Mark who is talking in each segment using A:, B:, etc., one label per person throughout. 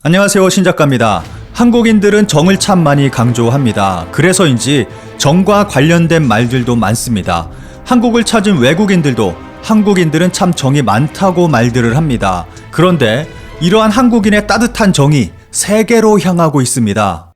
A: 안녕하세요, 신작가입니다. 한국인들은 정을 참 많이 강조합니다. 그래서인지 정과 관련된 말들도 많습니다. 한국을 찾은 외국인들도 한국인들은 참 정이 많다고 말들을 합니다. 그런데 이러한 한국인의 따뜻한 정이 세계로 향하고 있습니다.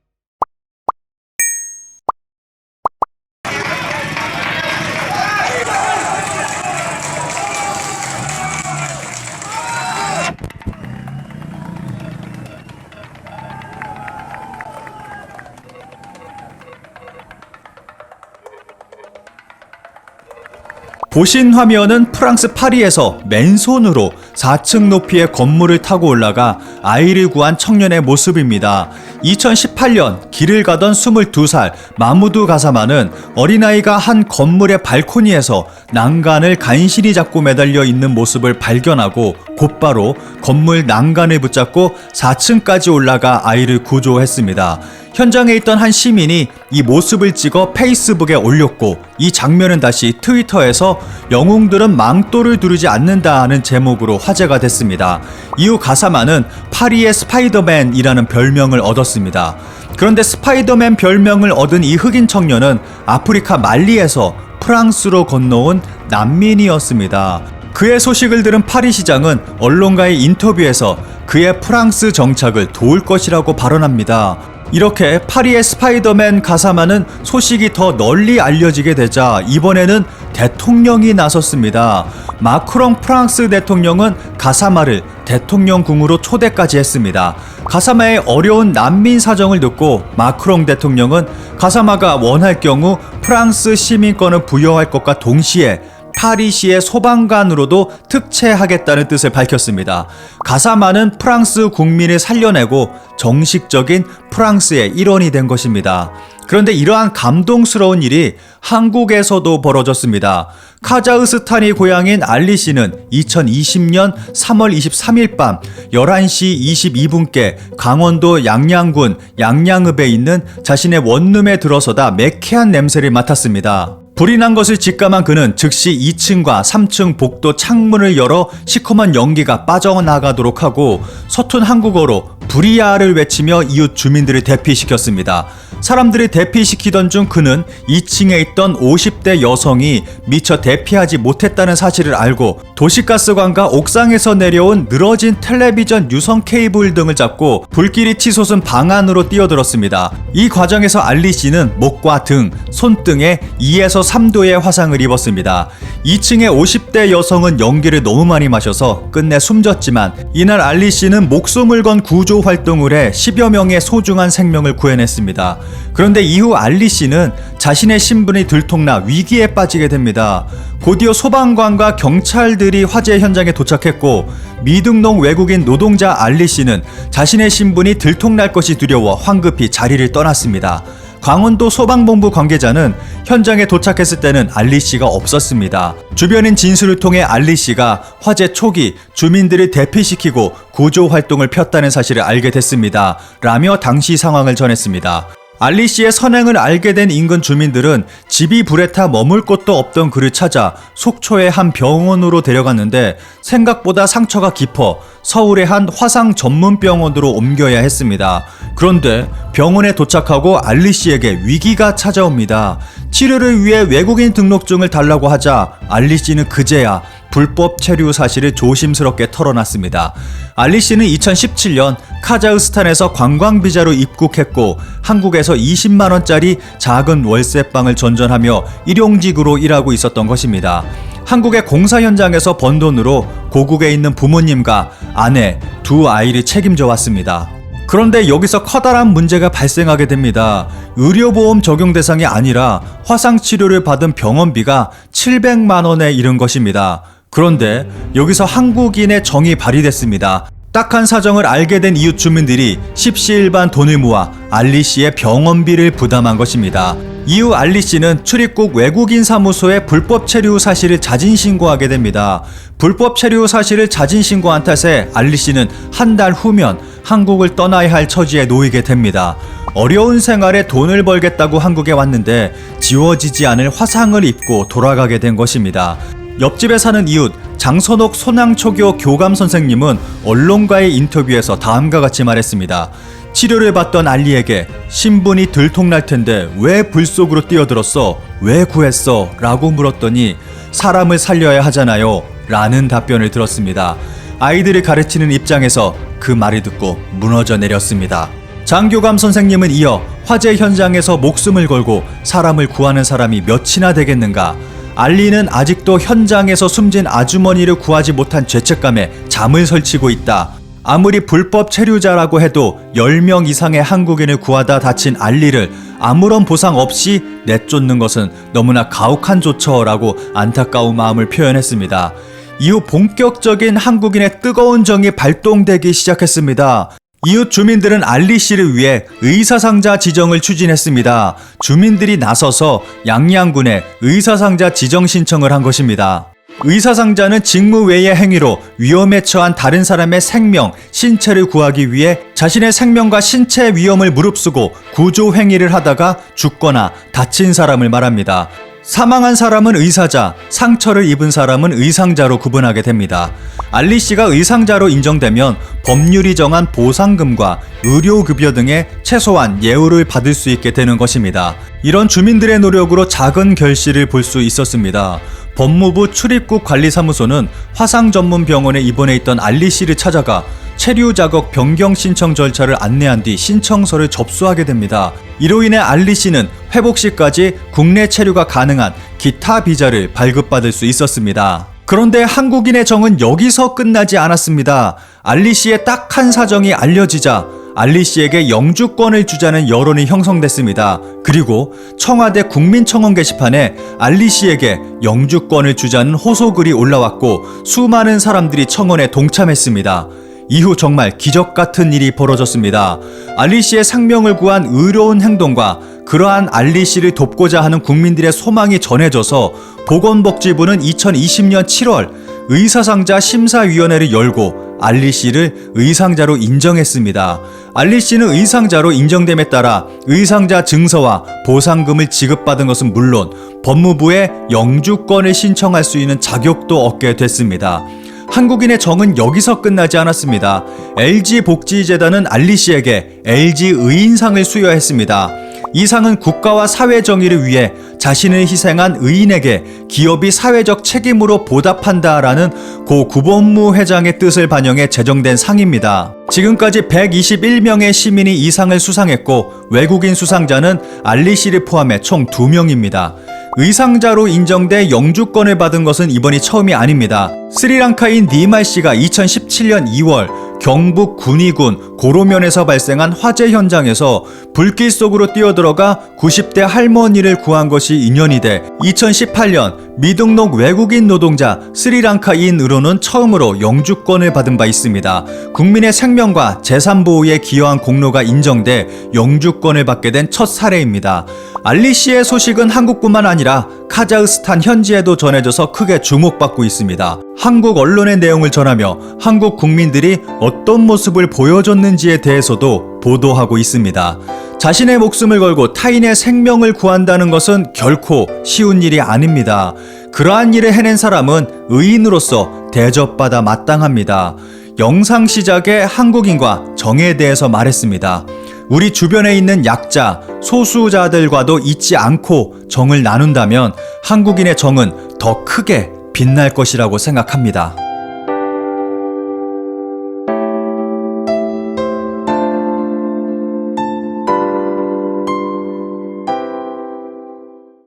A: 보신 화면은 프랑스 파리에서 맨손으로 4층 높이의 건물을 타고 올라가 아이를 구한 청년의 모습입니다. 2018년 길을 가던 22살 마무두 가사마는 어린아이가 한 건물의 발코니에서 난간을 간신히 잡고 매달려 있는 모습을 발견하고 곧바로 건물 난간을 붙잡고 4층까지 올라가 아이를 구조했습니다. 현장에 있던 한 시민이 이 모습을 찍어 페이스북에 올렸고, 이 장면은 다시 트위터에서 영웅들은 망토를 두르지 않는다는 제목으로 화제가 됐습니다. 이후 가사마는 파리의 스파이더맨이라는 별명을 얻었습니다. 그런데 스파이더맨 별명을 얻은 이 흑인 청년은 아프리카 말리에서 프랑스로 건너온 난민이었습니다. 그의 소식을 들은 파리 시장은 언론과의 인터뷰에서 그의 프랑스 정착을 도울 것이라고 발언합니다. 이렇게 파리의 스파이더맨 가사마는 소식이 더 널리 알려지게 되자 이번에는 대통령이 나섰습니다. 마크롱 프랑스 대통령은 가사마를 대통령궁으로 초대까지 했습니다. 가사마의 어려운 난민 사정을 듣고 마크롱 대통령은 가사마가 원할 경우 프랑스 시민권을 부여할 것과 동시에 파리시의 소방관으로도 특채하겠다는 뜻을 밝혔습니다. 가사마는 프랑스 국민을 살려내고 정식적인 프랑스의 일원이 된 것입니다. 그런데 이러한 감동스러운 일이 한국에서도 벌어졌습니다. 카자흐스탄이 고향인 알리 씨는 2020년 3월 23일 밤 11시 22분께 강원도 양양군 양양읍에 있는 자신의 원룸에 들어서다 매캐한 냄새를 맡았습니다. 불이 난 것을 직감한 그는 즉시 2층과 3층 복도 창문을 열어 시커먼 연기가 빠져나가도록 하고 서툰 한국어로 불이야를 외치며 이웃 주민들을 대피시켰습니다. 사람들을 대피시키던 중 그는 2층에 있던 50대 여성이 미처 대피하지 못했다는 사실을 알고 도시가스관과 옥상에서 내려온 늘어진 텔레비전 유선 케이블 등을 잡고 불길이 치솟은 방 안으로 뛰어들었습니다. 이 과정에서 알리 씨는 목과 등, 손등에 2에서 3도의 화상을 입었습니다. 2층의 50대 여성은 연기를 너무 많이 마셔서 끝내 숨졌지만 이날 알리 씨는 목숨을 건 구조 활동을 해 10여 명의 소중한 생명을 구해냈습니다. 그런데 이후 알리 씨는 자신의 신분이 들통나 위기에 빠지게 됩니다. 곧이어 소방관과 경찰들이 화재 현장에 도착했고 미등록 외국인 노동자 알리 씨는 자신의 신분이 들통날 것이 두려워 황급히 자리를 떠났습니다. 강원도 소방본부 관계자는 현장에 도착했을 때는 알리 씨가 없었습니다. 주변인 진술을 통해 알리 씨가 화재 초기 주민들을 대피시키고 구조 활동을 폈다는 사실을 알게 됐습니다. 라며 당시 상황을 전했습니다. 알리 씨의 선행을 알게 된 인근 주민들은 집이 불에 타 머물 곳도 없던 그를 찾아 속초의 한 병원으로 데려갔는데 생각보다 상처가 깊어 서울의 한 화상 전문 병원으로 옮겨야 했습니다. 그런데 병원에 도착하고 알리 씨에게 위기가 찾아옵니다. 치료를 위해 외국인 등록증을 달라고 하자 알리 씨는 그제야 불법 체류 사실을 조심스럽게 털어놨습니다. 알리 씨는 2017년 카자흐스탄에서 관광비자로 입국했고 한국에서 20만원짜리 작은 월세방을 전전하며 일용직으로 일하고 있었던 것입니다. 한국의 공사 현장에서 번 돈으로 고국에 있는 부모님과 아내, 두 아이를 책임져 왔습니다. 그런데 여기서 커다란 문제가 발생하게 됩니다. 의료보험 적용 대상이 아니라 화상치료를 받은 병원비가 700만원에 이른 것입니다. 그런데 여기서 한국인의 정이 발휘됐습니다. 딱한 사정을 알게 된 이웃 주민들이 십시일반 돈을 모아 알리 씨의 병원비를 부담한 것입니다. 이후 알리 씨는 출입국 외국인 사무소에 불법 체류 사실을 자진 신고하게 됩니다. 불법 체류 사실을 자진 신고한 탓에 알리 씨는 한 달 후면 한국을 떠나야 할 처지에 놓이게 됩니다. 어려운 생활에 돈을 벌겠다고 한국에 왔는데 지워지지 않을 화상을 입고 돌아가게 된 것입니다. 옆집에 사는 이웃 장선옥 소낭초교 교감 선생님은 언론과의 인터뷰에서 다음과 같이 말했습니다. 치료를 받던 알리에게 신분이 들통날 텐데 왜 불 속으로 뛰어들었어? 왜 구했어? 라고 물었더니 사람을 살려야 하잖아요 라는 답변을 들었습니다. 아이들을 가르치는 입장에서 그 말을 듣고 무너져 내렸습니다. 장 교감 선생님은 이어 화재 현장에서 목숨을 걸고 사람을 구하는 사람이 몇이나 되겠는가? 알리는 아직도 현장에서 숨진 아주머니를 구하지 못한 죄책감에 잠을 설치고 있다. 아무리 불법 체류자라고 해도 10명 이상의 한국인을 구하다 다친 알리를 아무런 보상 없이 내쫓는 것은 너무나 가혹한 조처라고 안타까운 마음을 표현했습니다. 이후 본격적인 한국인의 뜨거운 정이 발동되기 시작했습니다. 이웃 주민들은 알리 씨를 위해 의사상자 지정을 추진했습니다. 주민들이 나서서 양양군에 의사상자 지정 신청을 한 것입니다. 의사상자는 직무 외의 행위로 위험에 처한 다른 사람의 생명, 신체를 구하기 위해 자신의 생명과 신체 위험을 무릅쓰고 구조 행위를 하다가 죽거나 다친 사람을 말합니다. 사망한 사람은 의사자, 상처를 입은 사람은 의상자로 구분하게 됩니다. 알리 씨가 의상자로 인정되면 법률이 정한 보상금과 의료급여 등의 최소한 예우를 받을 수 있게 되는 것입니다. 이런 주민들의 노력으로 작은 결실을 볼 수 있었습니다. 법무부 출입국 관리사무소는 화상전문병원에 입원해 있던 알리 씨를 찾아가 체류 자격 변경 신청 절차를 안내한 뒤 신청서를 접수하게 됩니다. 이로 인해 알리 씨는 회복 시까지 국내 체류가 가능한 기타 비자를 발급받을 수 있었습니다. 그런데 한국인의 정은 여기서 끝나지 않았습니다. 알리 씨의 딱한 사정이 알려지자 알리 씨에게 영주권을 주자는 여론이 형성됐습니다. 그리고 청와대 국민청원 게시판에 알리 씨에게 영주권을 주자는 호소글이 올라왔고 수많은 사람들이 청원에 동참했습니다. 이후 정말 기적 같은 일이 벌어졌습니다. 알리 씨의 생명을 구한 의로운 행동과 그러한 알리 씨를 돕고자 하는 국민들의 소망이 전해져서 보건복지부는 2020년 7월 의사상자 심사위원회를 열고 알리 씨를 의상자로 인정했습니다. 알리 씨는 의상자로 인정됨에 따라 의상자 증서와 보상금을 지급받은 것은 물론 법무부에 영주권을 신청할 수 있는 자격도 얻게 됐습니다. 한국인의 정은 여기서 끝나지 않았습니다. LG복지재단은 알리 씨에게 LG 의인상을 수여했습니다. 이 상은 국가와 사회 정의를 위해 자신을 희생한 의인에게 기업이 사회적 책임으로 보답한다라는 고 구본무 회장의 뜻을 반영해 제정된 상입니다. 지금까지 121명의 시민이 이 상을 수상했고 외국인 수상자는 알리 씨를 포함해 총 2명입니다. 의상자로 인정돼 영주권을 받은 것은 이번이 처음이 아닙니다. 스리랑카인 니말 씨가 2017년 2월 경북 군위군 고로면에서 발생한 화재 현장에서 불길 속으로 뛰어들어가 90대 할머니를 구한 것이 인연이 돼 2018년 미등록 외국인 노동자 스리랑카인으로는 처음으로 영주권을 받은 바 있습니다. 국민의 생명과 재산 보호에 기여한 공로가 인정돼 영주권을 받게 된 첫 사례입니다. 알리 씨의 소식은 한국뿐만 아니라 카자흐스탄 현지에도 전해져서 크게 주목받고 있습니다. 한국 언론의 내용을 전하며 한국 국민들이 어떤 모습을 보여줬는지에 대해서도 보도하고 있습니다. 자신의 목숨을 걸고 타인의 생명을 구한다는 것은 결코 쉬운 일이 아닙니다. 그러한 일을 해낸 사람은 의인으로서 대접받아 마땅합니다. 영상 시작에 한국인과 정에 대해서 말했습니다. 우리 주변에 있는 약자, 소수자들과도 잊지 않고 정을 나눈다면 한국인의 정은 더 크게 빛날 것이라고 생각합니다.